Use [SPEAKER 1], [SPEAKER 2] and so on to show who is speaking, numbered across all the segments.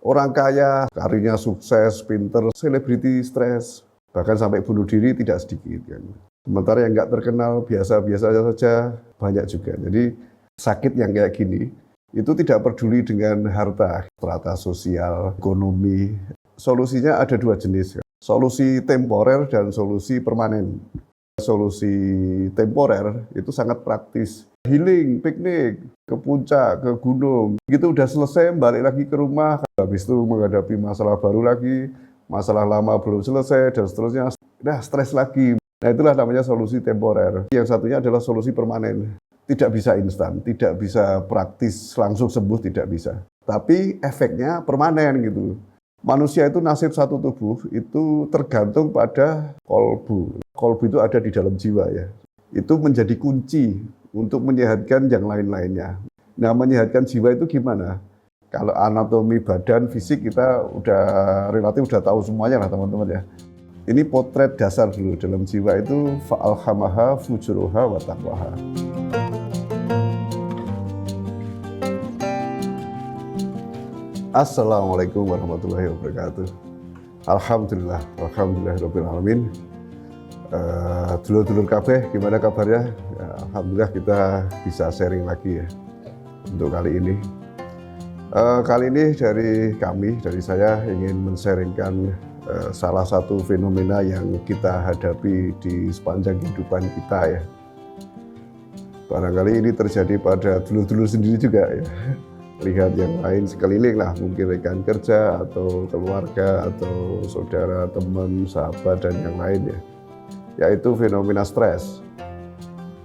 [SPEAKER 1] Orang kaya, karirnya sukses, pinter, selebriti stres, bahkan sampai bunuh diri tidak sedikit kan. Sementara yang nggak terkenal, biasa-biasa saja banyak juga. Jadi sakit yang kayak gini, itu tidak peduli dengan harta, strata sosial, ekonomi. Solusinya ada dua jenis, solusi temporer dan solusi permanen. Solusi temporer itu sangat praktis. Healing, piknik, ke puncak, ke gunung. Gitu udah selesai, balik lagi ke rumah. Habis itu menghadapi masalah baru lagi, masalah lama belum selesai, dan seterusnya. Nah, stres lagi. Nah, itulah namanya solusi temporer. Yang satunya adalah solusi permanen. Tidak bisa instan, tidak bisa praktis, langsung sembuh, tidak bisa. Tapi efeknya permanen gitu. Manusia itu nasib satu tubuh itu tergantung pada kolbu. Kolbu itu ada di dalam jiwa ya. Itu menjadi kunci untuk menyehatkan yang lain-lainnya. Nah, menyehatkan jiwa itu gimana? Kalau anatomi badan, fisik kita relatif udah tahu semuanya lah teman-teman ya. Ini potret dasar dulu dalam jiwa itu fa'alhamaha fujuruha wa taqwaha. Assalamualaikum warahmatullahi wabarakatuh. Alhamdulillah, alhamdulillahirabbil alamin. Dulur-dulur kabeh, gimana kabarnya? Ya, alhamdulillah kita bisa sharing lagi ya untuk kali ini. Kali ini dari saya ingin men-sharingkan salah satu fenomena yang kita hadapi di sepanjang kehidupan kita ya. Barangkali ini terjadi pada dulur-dulur sendiri juga ya. Lihat yang lain sekeliling lah, mungkin rekan kerja atau keluarga atau saudara, teman, sahabat dan yang lain ya. Yaitu fenomena stres,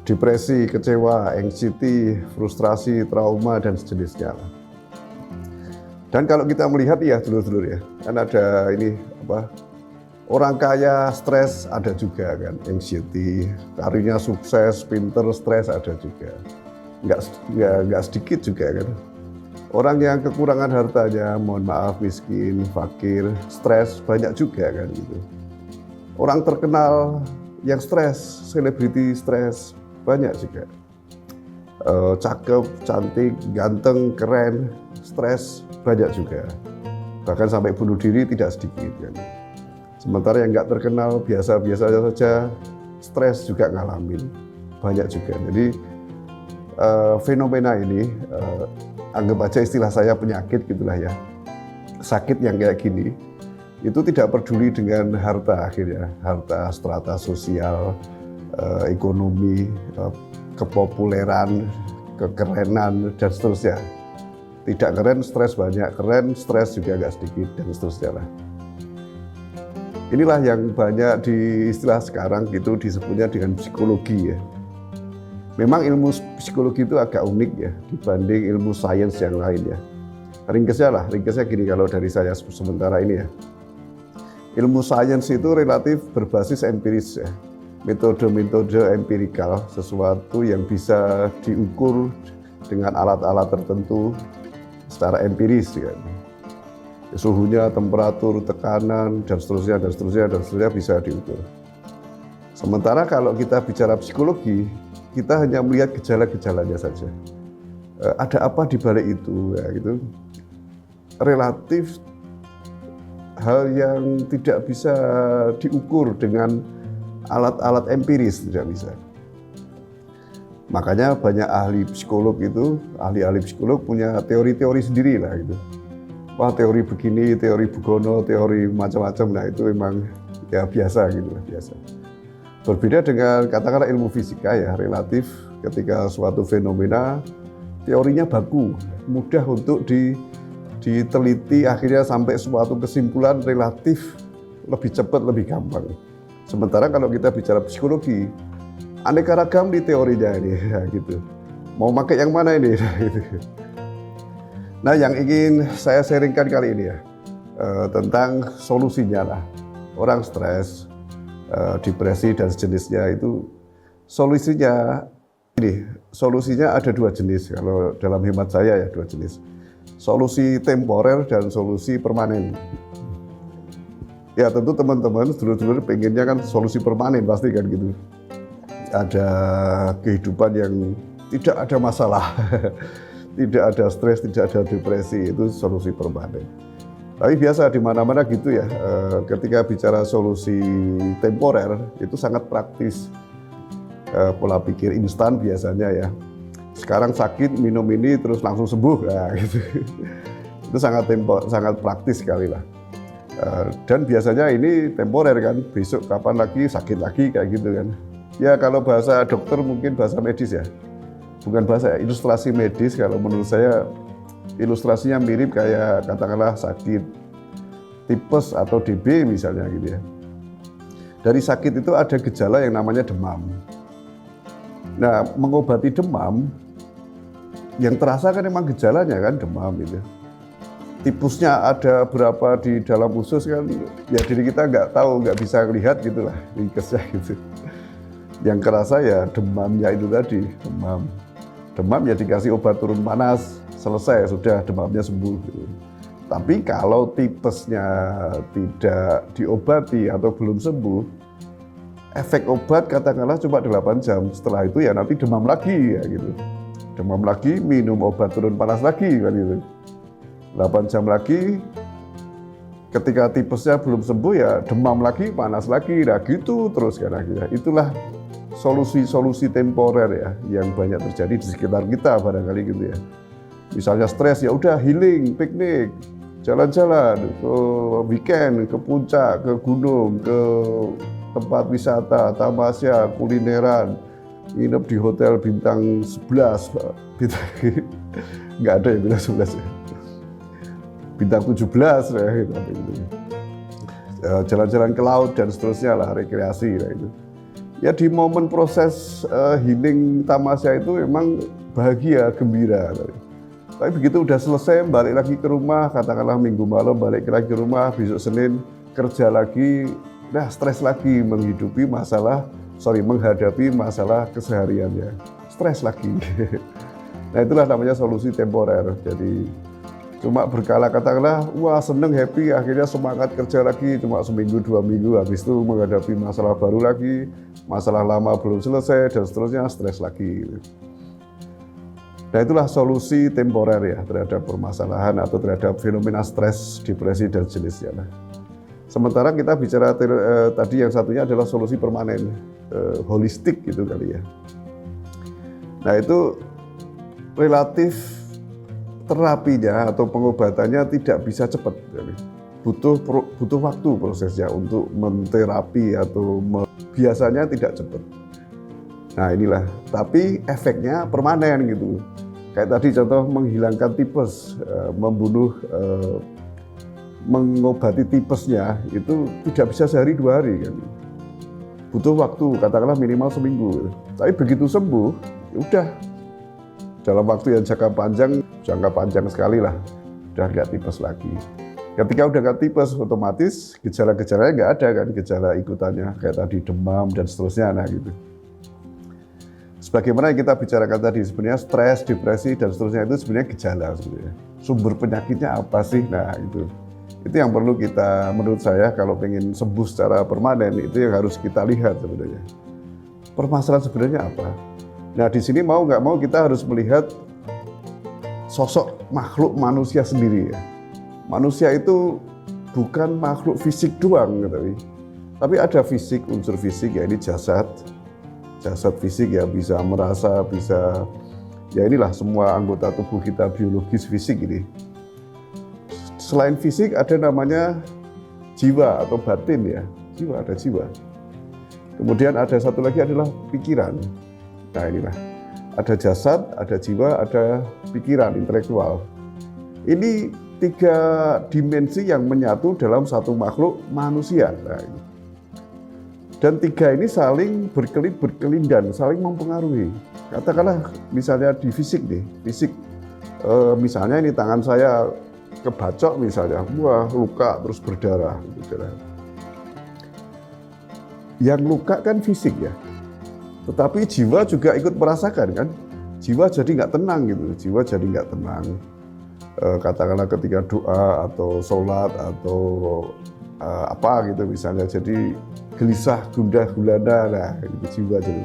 [SPEAKER 1] depresi, kecewa, anxiety, frustrasi, trauma dan sejenisnya. Dan kalau kita melihat ya dulur-dulur ya, kan ada ini orang kaya stres ada juga kan, anxiety, karirnya sukses, pinter, stres ada juga. Nggak sedikit juga kan. Orang yang kekurangan hartanya, mohon maaf, miskin, fakir, stres, banyak juga kan gitu. Orang terkenal yang stres, selebriti stres, banyak juga. Cakep, cantik, ganteng, keren, stres, banyak juga. Bahkan sampai bunuh diri tidak sedikit kan. Sementara yang nggak terkenal, biasa-biasa saja, stres juga ngalamin, banyak juga. Jadi fenomena ini, anggap aja istilah saya penyakit gitulah ya. Sakit yang kayak gini, itu tidak peduli dengan harta akhirnya, harta, strata sosial, ekonomi, kepopuleran, kekerenan, dan seterusnya. Tidak keren, stres banyak, keren, stres juga agak sedikit, dan seterusnya lah. Inilah yang banyak di istilah sekarang gitu disebutnya dengan psikologi ya. Memang ilmu psikologi itu agak unik ya dibanding ilmu sains yang lain ya. Ringkesnya gini kalau dari saya sementara ini ya. Ilmu sains itu relatif berbasis empiris ya. Metode-metode empirikal, sesuatu yang bisa diukur dengan alat-alat tertentu secara empiris ya. Suhunya, temperatur, tekanan, dan seterusnya bisa diukur. Sementara kalau kita bicara psikologi, kita hanya melihat gejala-gejalanya saja. Ada apa di balik itu? Ya, gitu. Relatif hal yang tidak bisa diukur dengan alat-alat empiris, tidak bisa. Makanya banyak ahli psikolog itu, ahli-ahli psikolog punya teori-teori sendiri lah gitu. Wah, teori begini, teori Bugono, teori macam-macam, nah itu memang ya biasa gitu lah, biasa. Berbeda dengan katakanlah ilmu fisika ya, relatif ketika suatu fenomena teorinya baku, mudah untuk diteliti, akhirnya sampai suatu kesimpulan relatif lebih cepat, lebih gampang. Sementara kalau kita bicara psikologi, aneka ragam di teorinya ini ya, gitu. Mau pakai yang mana ini? Gitu. Nah, yang ingin saya sharingkan kali ini ya tentang solusinya lah. Orang stres, depresi dan sejenisnya itu solusinya ada dua jenis kalau dalam hemat saya ya, dua jenis. Solusi temporer dan solusi permanen. Ya tentu teman-teman dulur-dulur pengennya kan solusi permanen pasti kan gitu. Ada kehidupan yang tidak ada masalah, tidak ada stres, tidak ada depresi, itu solusi permanen. Tapi biasa di mana-mana gitu ya, ketika bicara solusi temporer itu sangat praktis. Pola pikir instan biasanya ya. Sekarang sakit minum ini terus langsung sembuh, nah, gitu. Itu sangat praktis sekali lah. Dan biasanya ini temporer kan, besok kapan lagi sakit lagi kayak gitu kan. Ya kalau bahasa dokter mungkin bahasa medis ya, bukan bahasa ilustrasi medis. Kalau menurut saya ilustrasinya mirip kayak katakanlah sakit tipes atau DB misalnya gitu ya. Dari sakit itu ada gejala yang namanya demam. Nah, mengobati demam yang terasa kan memang gejalanya kan demam itu. Tipusnya ada berapa di dalam usus kan, ya diri kita nggak tahu, nggak bisa lihat gitulah, ringkesnya gitu. Yang kerasa ya demamnya itu tadi, demam. Demam ya dikasih obat turun panas, selesai, sudah demamnya sembuh. Gitu. Tapi kalau tipesnya tidak diobati atau belum sembuh, efek obat katakanlah cuma 8 jam, setelah itu ya nanti demam lagi ya gitu. Demam lagi, minum obat turun panas lagi kan gitu. 8 jam lagi, ketika tipesnya belum sembuh ya demam lagi, panas lagi, nah gitu terus kan akhirnya. Itulah solusi-solusi temporer ya yang banyak terjadi di sekitar kita barangkali gitu ya. Misalnya stres ya udah healing, piknik, jalan-jalan ke weekend, ke puncak, ke gunung, ke tempat wisata, tamasya, kulineran, nginep di hotel bintang 11, nggak ada yang bintang 11 ya. Bintang 17 ya, gitu. Jalan-jalan ke laut dan seterusnya lah, rekreasi lah itu. Ya di momen proses healing tamasya itu memang bahagia, gembira. Tapi begitu udah selesai, balik lagi ke rumah, katakanlah minggu malam balik lagi ke rumah, besok Senin kerja lagi, nah stres lagi menghadapi masalah kesehariannya, stres lagi. Nah itulah namanya solusi temporer. Jadi cuma berkala katakanlah, wah seneng, happy, akhirnya semangat kerja lagi, cuma seminggu, 2 minggu, habis itu menghadapi masalah baru lagi, masalah lama belum selesai, dan seterusnya stres lagi. Nah itulah solusi temporer ya terhadap permasalahan atau terhadap fenomena stres, depresi, dan jenisnya. Sementara kita bicara tadi yang satunya adalah solusi permanen, holistik gitu kali ya. Nah itu relatif terapinya atau pengobatannya tidak bisa cepat, butuh waktu prosesnya untuk menterapi atau biasanya tidak cepat. Nah inilah, tapi efeknya permanen gitu. Kayak tadi contoh menghilangkan tipes, mengobati tipesnya itu tidak bisa sehari 2 hari kan. Butuh waktu, katakanlah minimal seminggu. Tapi begitu sembuh, ya udah dalam waktu yang jangka panjang sekali lah, udah nggak tipes lagi. Ketika udah nggak tipes, otomatis gejala-gejalanya nggak ada kan, gejala ikutannya kayak tadi demam dan seterusnya, nah gitu. Sebagaimana yang kita bicarakan tadi, sebenarnya stres, depresi dan seterusnya itu sebenarnya gejala sebenarnya. Sumber penyakitnya apa sih? Nah itu yang perlu kita, menurut saya kalau pengen sembuh secara permanen itu yang harus kita lihat sebenarnya. Permasalahan sebenarnya apa? Nah di sini mau nggak mau kita harus melihat sosok makhluk manusia sendiri ya. Manusia itu bukan makhluk fisik doang, tapi ada fisik, unsur fisik ya, ini jasad fisik ya, bisa merasa, bisa ya inilah semua anggota tubuh kita biologis fisik ini. Selain fisik ada namanya jiwa atau batin ya, ada jiwa. Kemudian ada satu lagi adalah pikiran. Nah inilah, ada jasad, ada jiwa, ada pikiran, intelektual. Ini 3 dimensi yang menyatu dalam satu makhluk manusia. Nah, ini. Dan 3 ini saling berkelindan, saling mempengaruhi. Katakanlah misalnya di fisik nih, misalnya ini tangan saya kebacok misalnya, wah luka terus berdarah. Yang luka kan fisik ya. Tetapi jiwa juga ikut merasakan kan, jiwa jadi nggak tenang gitu, katakanlah ketika doa atau sholat atau apa gitu misalnya, jadi gelisah, gundah gulana, nah itu jiwa jadi.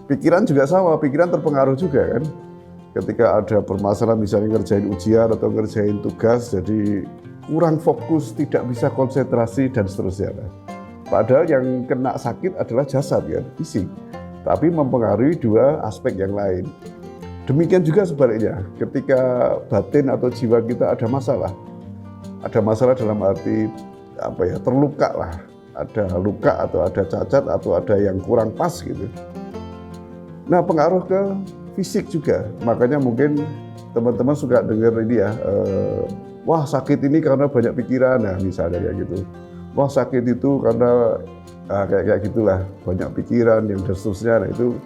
[SPEAKER 1] Pikiran juga sama, pikiran terpengaruh juga kan, ketika ada permasalahan misalnya ngerjain ujian atau ngerjain tugas, jadi kurang fokus, tidak bisa konsentrasi dan seterusnya. Padahal yang kena sakit adalah jasad kan, fisik. Tapi mempengaruhi dua aspek yang lain. Demikian juga sebaliknya, ketika batin atau jiwa kita ada masalah dalam arti terluka lah, ada luka atau ada cacat atau ada yang kurang pas gitu. Nah, pengaruh ke fisik juga, makanya mungkin teman-teman suka dengar ini ya, wah sakit ini karena banyak pikiran, nah misalnya kayak gitu. Wah sakit itu karena kayak gitulah, banyak pikiran yang dan seterusnya. Nah itu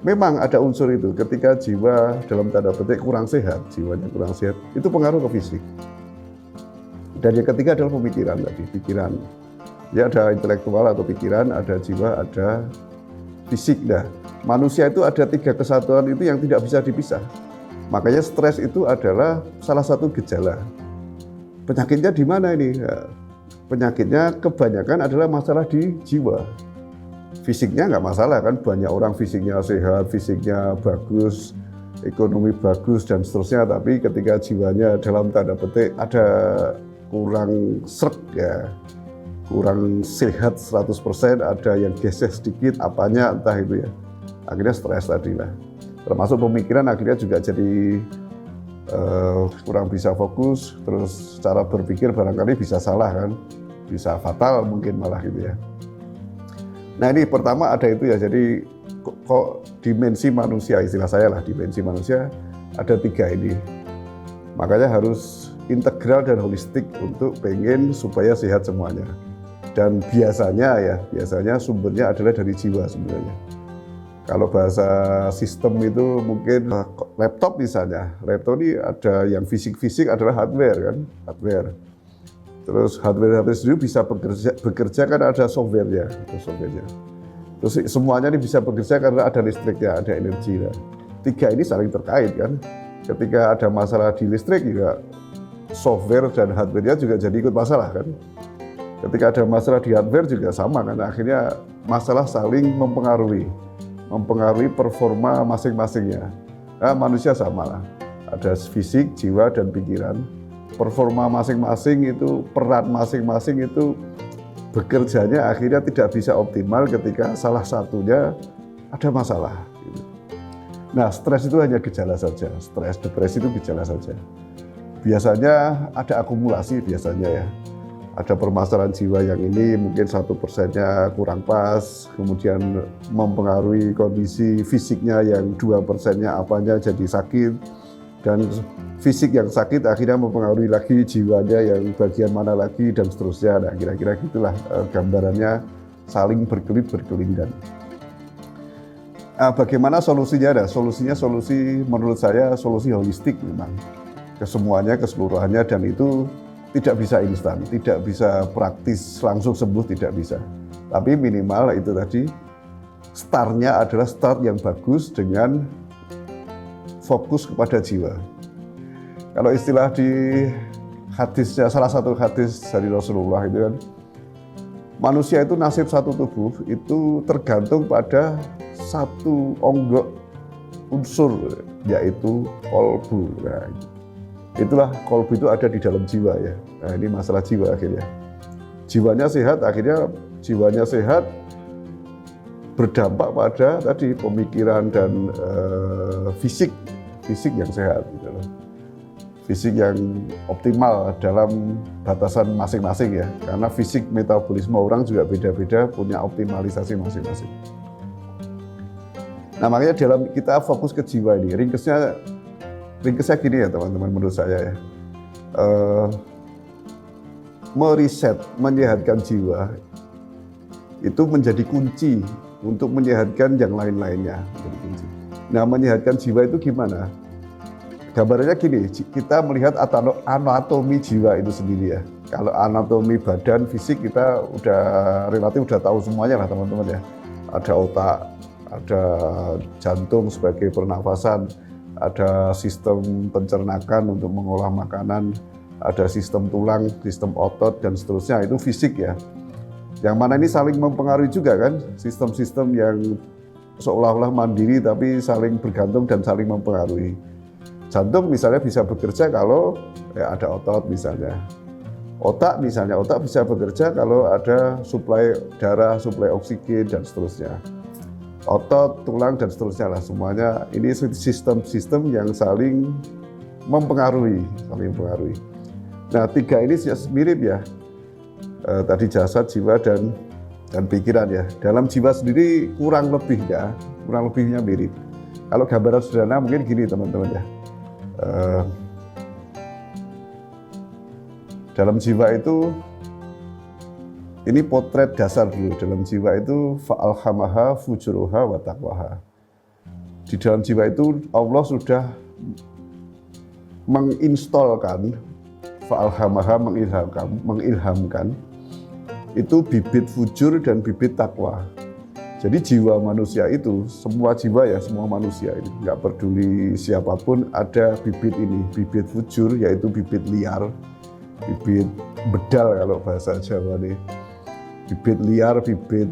[SPEAKER 1] memang ada unsur itu, ketika jiwa dalam tanda petik kurang sehat, jiwanya kurang sehat, itu pengaruh ke fisik. Dan yang ketiga adalah pemikiran tadi, pikiran. Ya ada intelektual atau pikiran, ada jiwa, ada fisik. Nah, manusia itu ada 3 kesatuan itu yang tidak bisa dipisah. Makanya stres itu adalah salah satu gejala. Penyakitnya di mana ini? Ya, penyakitnya kebanyakan adalah masalah di jiwa. Fisiknya nggak masalah kan, banyak orang fisiknya sehat, fisiknya bagus, ekonomi bagus dan seterusnya, tapi ketika jiwanya dalam tanda petik ada kurang sreg ya, kurang sehat 100%, ada yang geser sedikit apanya entah itu ya, akhirnya stres tadi lah. Termasuk pemikiran akhirnya juga jadi kurang bisa fokus, terus cara berpikir barangkali bisa salah kan, bisa fatal mungkin malah gitu ya. Nah ini pertama ada itu ya, jadi kok dimensi manusia, istilah saya lah, dimensi manusia ada 3 ini. Makanya harus integral dan holistik untuk pengen supaya sehat semuanya. Dan biasanya sumbernya adalah dari jiwa sebenarnya. Kalau bahasa sistem itu mungkin laptop misalnya, laptop ini ada yang fisik-fisik adalah hardware kan, hardware. Terus hardware sendiri bisa bekerja kan ada software-nya. Terus semuanya ini bisa bekerja karena ada listriknya, ada energi. Nah, 3 ini saling terkait kan. Ketika ada masalah di listrik juga software dan hardware-nya juga jadi ikut masalah kan. Ketika ada masalah di hardware juga sama kan. Akhirnya masalah saling mempengaruhi performa masing-masingnya. Nah, manusia sama lah. Ada fisik, jiwa, dan pikiran. Performa masing-masing itu, peran masing-masing itu bekerjanya akhirnya tidak bisa optimal ketika salah satunya ada masalah. Nah, stres itu hanya gejala saja, stres, depresi itu gejala saja. Biasanya ada akumulasi biasanya ya. Ada permasalahan jiwa yang ini mungkin 1%-nya kurang pas, kemudian mempengaruhi kondisi fisiknya yang 2%-nya apanya jadi sakit, dan fisik yang sakit akhirnya mempengaruhi lagi jiwanya yang bagian mana lagi dan seterusnya. Nah, kira-kira gitulah gambarannya, saling berkelit-berkelindan. Bagaimana solusinya? Nah, solusinya menurut saya solusi holistik memang. Kesemuanya, keseluruhannya, dan itu tidak bisa instan, tidak bisa praktis langsung sembuh, tidak bisa. Tapi minimal itu tadi, startnya adalah start yang bagus dengan fokus kepada jiwa. Kalau istilah di hadisnya, salah satu hadis dari Rasulullah itu kan, manusia itu nasib satu tubuh itu tergantung pada satu onggok unsur, yaitu kolbu. Nah, itulah kolbu itu ada di dalam jiwa ya. Nah, ini masalah jiwa akhirnya. Jiwanya sehat berdampak pada tadi pemikiran dan fisik yang sehat gitu loh. Fisik yang optimal dalam batasan masing-masing ya, karena fisik metabolisme orang juga beda-beda, punya optimalisasi masing-masing. Nah makanya dalam kita fokus ke jiwa ini, ringkesnya gini ya teman-teman menurut saya ya, meriset, menyehatkan jiwa itu menjadi kunci untuk menyehatkan yang lain-lainnya. Nah menyehatkan jiwa itu gimana? Gambarannya gini, kita melihat anatomi jiwa itu sendiri ya. Kalau anatomi badan, fisik kita relatif udah tahu semuanya lah teman-teman ya. Ada otak, ada jantung sebagai pernafasan, ada sistem pencernakan untuk mengolah makanan, ada sistem tulang, sistem otot, dan seterusnya, itu fisik ya. Yang mana ini saling mempengaruhi juga kan, sistem-sistem yang seolah-olah mandiri tapi saling bergantung dan saling mempengaruhi. Jantung misalnya bisa bekerja kalau ya ada otot misalnya. Otak misalnya, otak bisa bekerja kalau ada suplai darah, suplai oksigen, dan seterusnya. Otot, tulang, dan seterusnya lah, semuanya ini sistem-sistem yang saling mempengaruhi. Nah, tiga ini mirip ya, tadi jasad, jiwa, dan pikiran ya. Dalam jiwa sendiri kurang lebihnya mirip. Kalau gambaran sederhana mungkin gini teman-teman ya. Dalam jiwa itu, ini potret dasar dulu. Dalam jiwa itu fa'alhamaha fujuruha wa taqwaha. Di dalam jiwa itu Allah sudah menginstalkan, fa'alhamaha mengilhamkan, itu bibit fujur dan bibit takwa. Jadi jiwa manusia itu, semua jiwa ya, semua manusia ini, nggak peduli siapapun, ada bibit ini, bibit fujur yaitu bibit liar, bibit bedal kalau bahasa Jawa nih. Bibit liar, bibit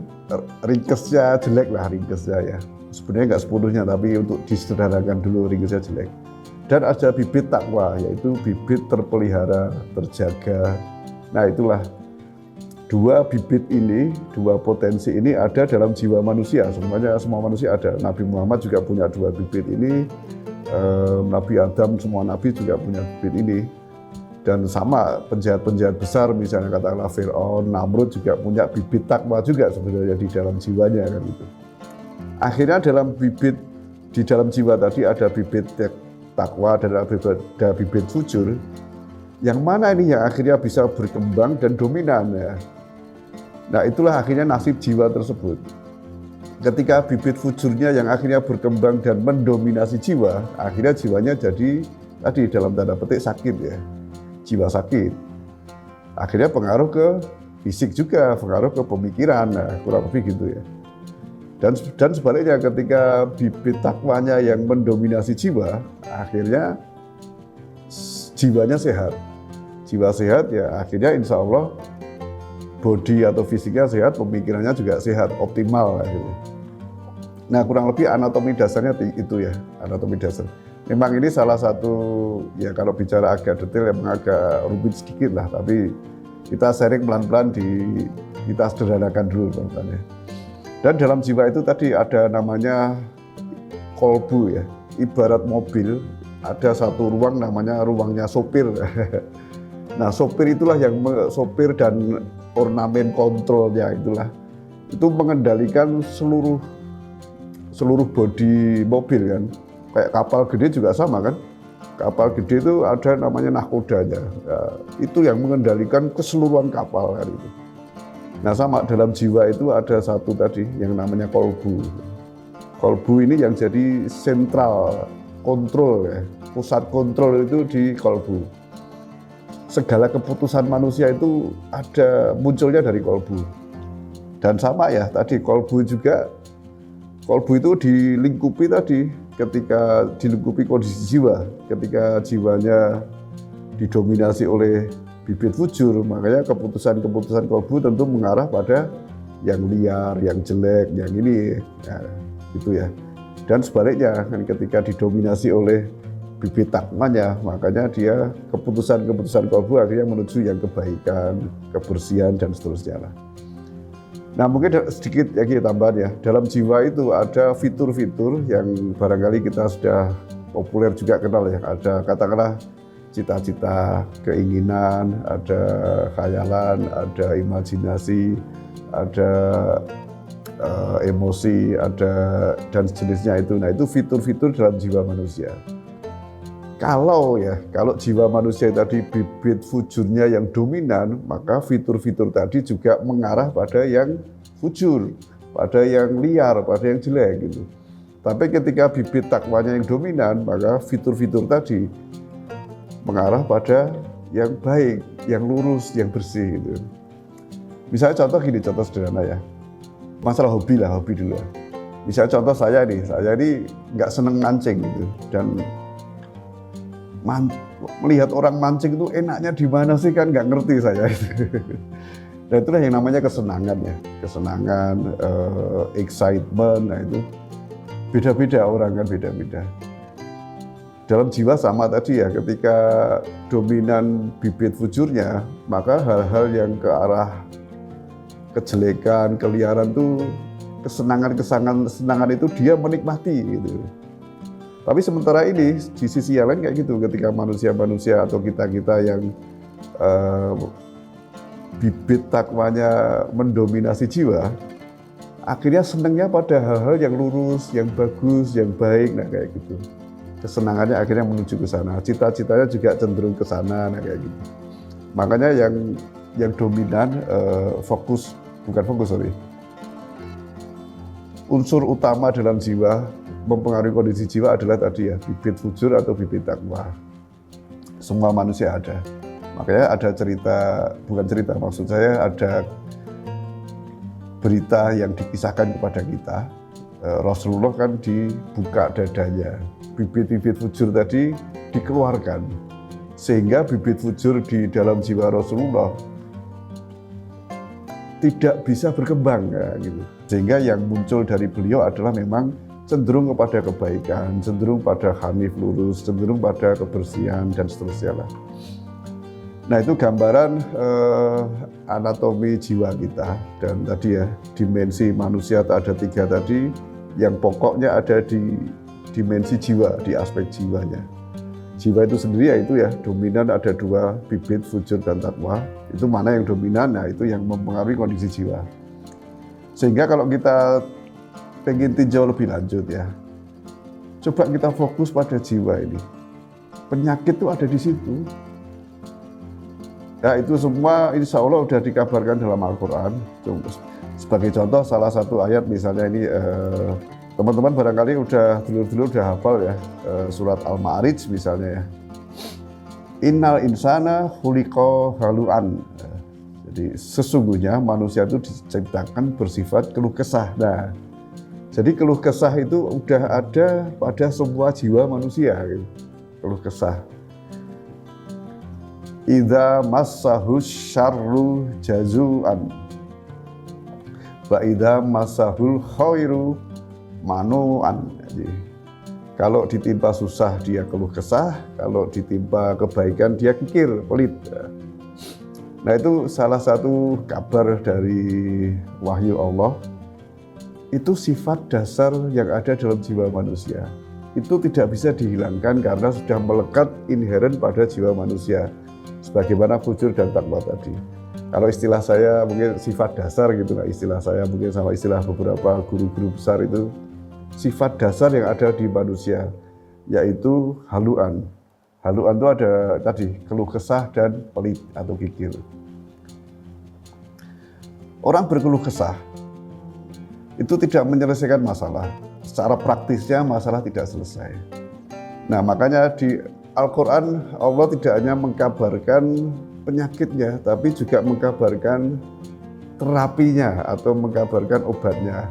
[SPEAKER 1] ringkesnya jelek lah, ringkesnya ya. Sebenarnya nggak sepenuhnya, tapi untuk disederhanakan dulu ringkesnya jelek. Dan ada bibit takwa, yaitu bibit terpelihara, terjaga. Nah itulah dua bibit ini, dua potensi ini ada dalam jiwa manusia. Semua manusia ada. Nabi Muhammad juga punya dua bibit ini. Nabi Adam, semua nabi juga punya bibit ini. Dan sama penjahat-penjahat besar, misalnya katakanlah Fir'aun, Namrud juga punya bibit takwa juga sebenarnya di dalam jiwanya kan gitu. Akhirnya di dalam jiwa tadi ada bibit takwa dan ada bibit fujur. Yang mana ini yang akhirnya bisa berkembang dan dominan ya. Nah itulah akhirnya nasib jiwa tersebut. Ketika bibit fujurnya yang akhirnya berkembang dan mendominasi jiwa, akhirnya jiwanya jadi tadi dalam tanda petik sakit ya. Jiwa sakit, akhirnya pengaruh ke fisik juga, pengaruh ke pemikiran, nah, kurang lebih gitu ya. Dan sebaliknya ketika bibit takwanya yang mendominasi jiwa, akhirnya jiwanya sehat. Jiwa sehat ya akhirnya insya Allah body atau fisiknya sehat, pemikirannya juga sehat, optimal. Gitu. Nah kurang lebih anatomi dasarnya itu ya, anatomi dasar. Memang ini salah satu, ya kalau bicara agak detail memang agak rumit sedikit lah, tapi kita sharing pelan-pelan kita sederhanakan dulu teman-teman ya. Dan dalam jiwa itu tadi ada namanya kolbu ya, ibarat mobil, ada satu ruang namanya ruangnya sopir. Nah sopir itulah yang sopir dan ornamen kontrolnya itu mengendalikan seluruh bodi mobil kan. Kayak kapal gede juga sama kan, kapal gede itu ada namanya nahkodanya, ya, itu yang mengendalikan keseluruhan kapal kan itu. Nah sama dalam jiwa itu ada satu tadi yang namanya kolbu. Kolbu ini yang jadi sentral kontrol ya, pusat kontrol itu di kolbu. Segala keputusan manusia itu munculnya dari kolbu. Dan sama ya tadi kolbu itu dilingkupi tadi. Ketika dilingkupi kondisi jiwa, ketika jiwanya didominasi oleh bibit fujur, makanya keputusan kolbu tentu mengarah pada yang liar, yang jelek, yang ini, ya, gitu ya. Dan sebaliknya, ketika didominasi oleh bibit takwanya, makanya dia keputusan kolbu akhirnya menuju yang kebaikan, kebersihan, dan seterusnya lah. Nah mungkin sedikit lagi tambahan ya, dalam jiwa itu ada fitur-fitur yang barangkali kita sudah populer juga kenal ya, ada katakanlah cita-cita, keinginan, ada khayalan, ada imajinasi, ada emosi, ada dan sejenisnya itu. Nah itu fitur-fitur dalam jiwa manusia. Kalau jiwa manusia tadi bibit fujurnya yang dominan, maka fitur-fitur tadi juga mengarah pada yang fujur, pada yang liar, pada yang jelek gitu. Tapi ketika bibit takwanya yang dominan, maka fitur-fitur tadi mengarah pada yang baik, yang lurus, yang bersih gitu. Misalnya contoh gini, contoh sederhana ya. Masalah hobi dulu ya. Misalnya contoh saya ini nggak seneng mancing gitu, dan melihat orang mancing itu enaknya di mana sih kan nggak ngerti saya itu. Dan itulah yang namanya kesenangan ya, excitement. Nah itu beda-beda orang kan beda-beda. Dalam jiwa sama tadi ya, ketika dominan bibit fujurnya, maka hal-hal yang ke arah kejelekan, keliaran tuh, kesenangan itu dia menikmati gitu. Tapi sementara ini di sisi yang lain kayak gitu, ketika manusia-manusia atau kita-kita yang bibit takwanya mendominasi jiwa, akhirnya senangnya pada hal-hal yang lurus, yang bagus, yang baik, nah kayak gitu. Kesenangannya akhirnya menuju ke sana, cita-citanya juga cenderung ke sana, nah kayak gitu. Makanya yang dominan unsur utama dalam jiwa, mempengaruhi kondisi jiwa adalah tadi ya, bibit fujur atau bibit takwa. Semua manusia ada. Makanya ada maksud saya ada berita yang dikisahkan kepada kita. Rasulullah kan dibuka dadanya, bibit-bibit fujur tadi dikeluarkan, sehingga bibit fujur di dalam jiwa Rasulullah tidak bisa berkembang ya, gitu. Sehingga yang muncul dari beliau adalah memang cenderung kepada kebaikan, cenderung pada hanif lurus, cenderung pada kebersihan dan seterusnya lah. Nah itu gambaran anatomi jiwa kita, dan tadi ya dimensi manusia ada 3 tadi, yang pokoknya ada di dimensi jiwa, di aspek jiwanya. Jiwa itu sendiri ya itu ya dominan ada 2, bibit fujur dan takwa. Itu mana yang dominan, nah itu yang mempengaruhi kondisi jiwa. Sehingga kalau kita pengen tinjau lebih lanjut ya, coba kita fokus pada jiwa ini. Penyakit itu ada di situ. Ya itu semua insya Allah sudah dikabarkan dalam Al-Quran. Sebagai contoh salah satu ayat misalnya ini teman-teman barangkali dulu udah hafal ya, surat Al-Ma'arij misalnya ya. Innal insana khuliqa halu'an. Jadi sesungguhnya manusia itu diciptakan bersifat keluh kesah. Nah, jadi keluh kesah itu udah ada pada semua jiwa manusia gitu. Keluh kesah. Idza massahus syarru jazu'an wa idza massahul khairu manu'an. Jadi, kalau ditimpa susah dia keluh kesah, kalau ditimpa kebaikan dia kikir, pelit. Nah itu salah satu kabar dari wahyu Allah. Itu sifat dasar yang ada dalam jiwa manusia. Itu tidak bisa dihilangkan karena sudah melekat inheren pada jiwa manusia. Sebagaimana fujur dan takwa tadi. Kalau istilah saya mungkin sifat dasar gitu lah, istilah saya mungkin sama istilah beberapa guru-guru besar itu sifat dasar yang ada di manusia, yaitu haluan. Haluan itu ada tadi keluh kesah dan pelit atau kikir. Orang berkeluh kesah itu tidak menyelesaikan masalah. Secara praktisnya masalah tidak selesai. Nah makanya di Al-Quran Allah tidak hanya mengkabarkan penyakitnya, tapi juga mengkabarkan terapinya atau mengkabarkan obatnya.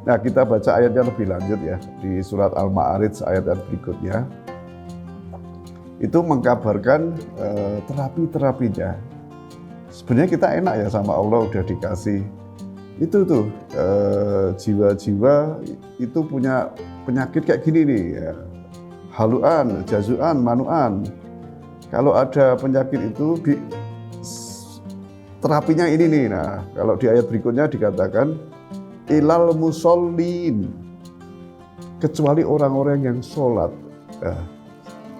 [SPEAKER 1] Nah kita baca ayatnya lebih lanjut ya, di surat Al-Ma'arij ayat berikutnya. Itu mengkabarkan terapi-terapinya. Sebenarnya kita enak ya sama Allah udah dikasih. Itu tuh jiwa-jiwa itu punya penyakit kayak gini nih ya. Haluan, jazuan, manuan. Kalau ada penyakit itu terapinya ini nih. Nah, kalau di ayat berikutnya dikatakan ilal musallin, kecuali orang-orang yang sholat. Nah,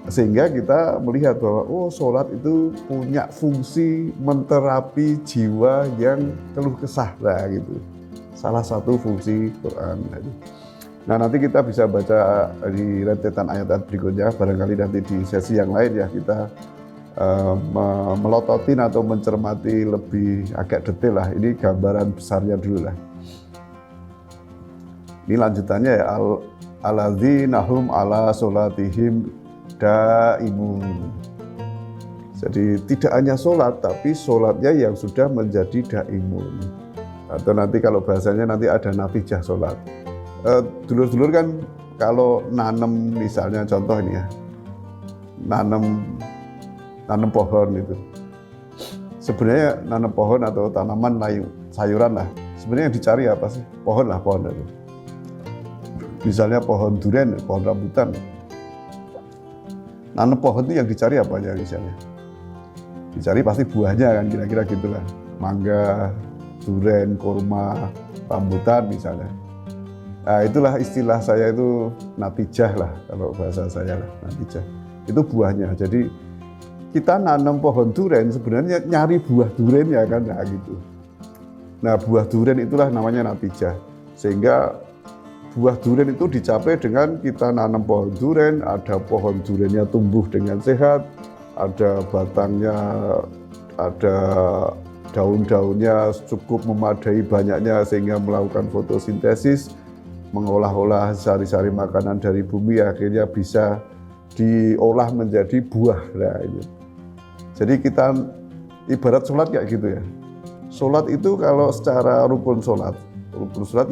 [SPEAKER 1] sehingga kita melihat bahwa sholat itu punya fungsi menterapi jiwa yang keluh kesah, nah, gitu. Salah satu fungsi Quran. Nah nanti kita bisa baca di rentetan ayat-ayat berikutnya, barangkali nanti di sesi yang lain ya kita melototin atau mencermati lebih agak detail lah. Ini gambaran besarnya dulu lah. Ini lanjutannya ya, alladzina hum ala sholatihim daimun. Jadi tidak hanya sholat, tapi sholatnya yang sudah menjadi daimun. Atau nanti kalau bahasanya nanti ada natijah sholat. Dulur-dulur kan kalau nanam misalnya contoh ini ya, nanam pohon itu. Sebenarnya nanam pohon atau tanaman sayuran lah. Sebenarnya yang dicari apa sih? Pohon lah, pohon itu. Misalnya pohon durian, pohon rambutan. Nanam pohon itu yang dicari apanya misalnya? Dicari pasti buahnya kan, kira-kira gitulah. Mangga, durian, kurma, rambutan misalnya. Nah, itulah istilah saya itu natijah lah, kalau bahasa saya lah, natijah. Itu buahnya. Jadi kita nanam pohon durian sebenarnya nyari buah durian ya kan, nah gitu. Nah, buah durian itulah namanya natijah. Sehingga buah durian itu dicapai dengan kita nanam pohon durian, ada pohon duriannya tumbuh dengan sehat, ada batangnya, ada daun-daunnya cukup memadai banyaknya sehingga melakukan fotosintesis, mengolah-olah sari-sari makanan dari bumi, akhirnya bisa diolah menjadi buah. Nah, ini. Jadi kita ibarat sholat kayak gitu ya. Sholat itu kalau secara rukun sholat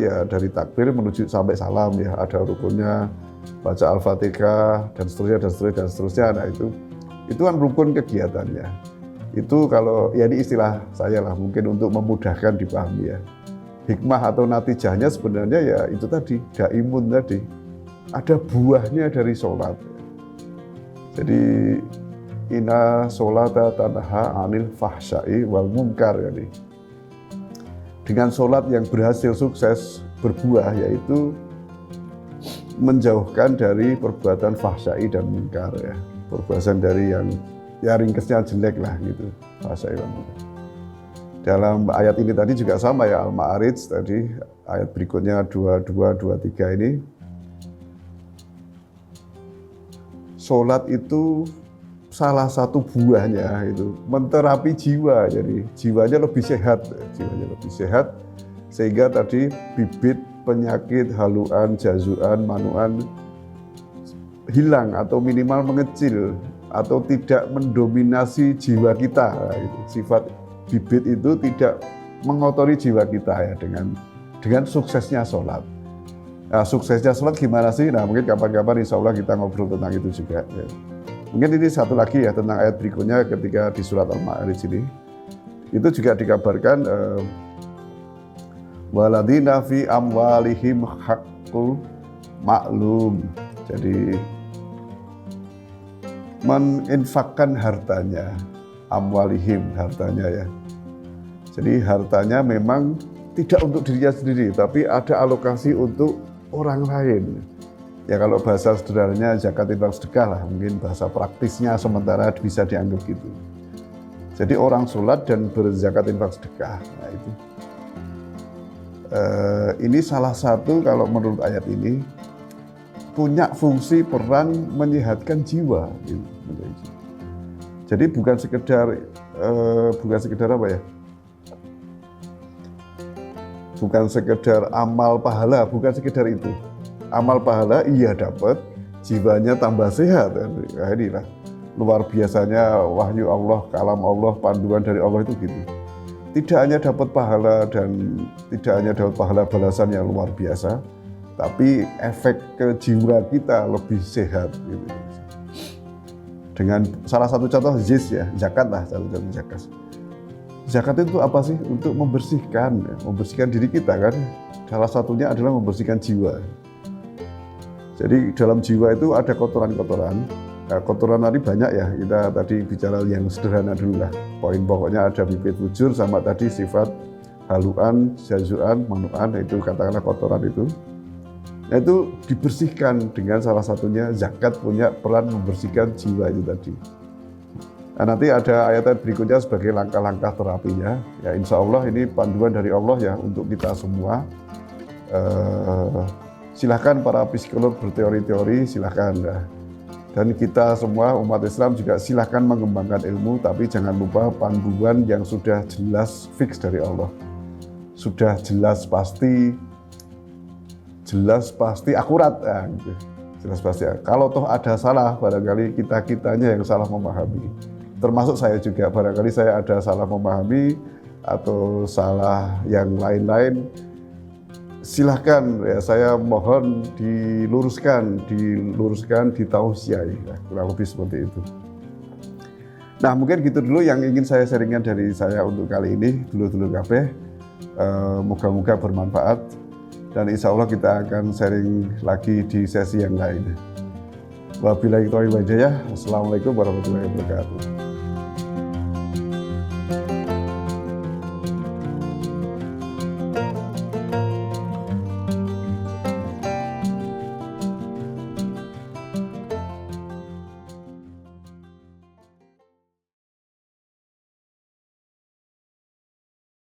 [SPEAKER 1] ya dari takbir menuju sampai salam ya, ada rukunnya, baca Al-Fatihah dan seterusnya. Nah itu kan rukun kegiatannya. Itu kalau ya ini istilah saya lah, mungkin untuk memudahkan dipahami ya. Hikmah atau natijahnya sebenarnya ya itu tadi, daimun tadi. Ada buahnya dari sholat. Jadi inna sholata tanha anil fahsya'i wal munkar. Jadi dengan sholat yang berhasil sukses berbuah, yaitu menjauhkan dari perbuatan fahsya'i dan munkar ya. Perbuatan dari yang ya ringkesnya jelek lah gitu, fahsya'i dan munkar. Dalam ayat ini tadi juga sama ya, Al-Ma'arij tadi, ayat berikutnya 22, 23 ini. Sholat itu salah satu buahnya itu menterapi jiwa, jadi jiwanya lebih sehat, sehingga tadi bibit penyakit haluan, jazuan, manuan hilang atau minimal mengecil atau tidak mendominasi jiwa kita. Sifat bibit itu tidak mengotori jiwa kita ya dengan suksesnya sholat. Nah, suksesnya sholat gimana sih? Nah, mungkin kapan-kapan insya Allah kita ngobrol tentang itu juga. Ya. Mungkin ini satu lagi ya tentang ayat berikutnya ketika di surat Al-Ma'arij ini. Itu juga dikabarkan waladina fi amwalihim haqqul ma'lum. Jadi meninfakkan hartanya, amwalihim, hartanya ya. Jadi hartanya memang tidak untuk dirinya sendiri, tapi ada alokasi untuk orang lain. Ya kalau bahasa sederhananya zakat infak sedekah lah, mungkin bahasa praktisnya sementara bisa dianggap gitu. Jadi orang sholat dan berzakat infak sedekah, nah itu. Ini salah satu kalau menurut ayat ini punya fungsi peran menyehatkan jiwa. Gitu. Jadi bukan sekedar apa ya? Bukan sekedar amal pahala, bukan sekedar itu. Amal pahala iya dapat, jiwanya tambah sehat. Nah, inilah luar biasanya wahyu Allah, kalam Allah, panduan dari Allah itu gitu. Tidak hanya dapat pahala dan tidak hanya dapat pahala balasan yang luar biasa, tapi efek ke jiwa kita lebih sehat. Gitu. Dengan salah satu contoh ya, zakat lah, salah satu zakat. Zakat itu apa sih? Untuk membersihkan diri kita kan. Salah satunya adalah membersihkan jiwa. Jadi dalam jiwa itu ada kotoran-kotoran. Nah, kotoran tadi banyak ya. Kita tadi bicara yang sederhana dulu lah. Poin pokoknya ada bibit fujur sama tadi sifat haluan, jazuan, manuan, itu katakanlah kotoran itu. Nah, itu dibersihkan dengan salah satunya zakat punya peran membersihkan jiwa itu tadi. Nah, nanti ada ayat berikutnya sebagai langkah-langkah terapinya. Ya insya Allah ini panduan dari Allah ya untuk kita semua. Silahkan para psikolog berteori-teori, silahkan. Dan kita semua umat Islam juga silahkan mengembangkan ilmu, tapi jangan lupa panduan yang sudah jelas fix dari Allah. Sudah jelas pasti akurat. Nah, gitu. Jelas pasti. Kalau toh ada salah, barangkali kitanya yang salah memahami. Termasuk saya juga, barangkali saya ada salah memahami atau salah yang lain-lain. Silahkan ya, saya mohon diluruskan, ditausiah, ya, kurang lebih seperti itu. Nah mungkin gitu dulu yang ingin saya sharingkan dari saya untuk kali ini, dulu kabeh. Moga-moga bermanfaat dan insya Allah kita akan sharing lagi di sesi yang lain. Wabillahi taufiq wal hidayah. Assalamualaikum warahmatullahi wabarakatuh.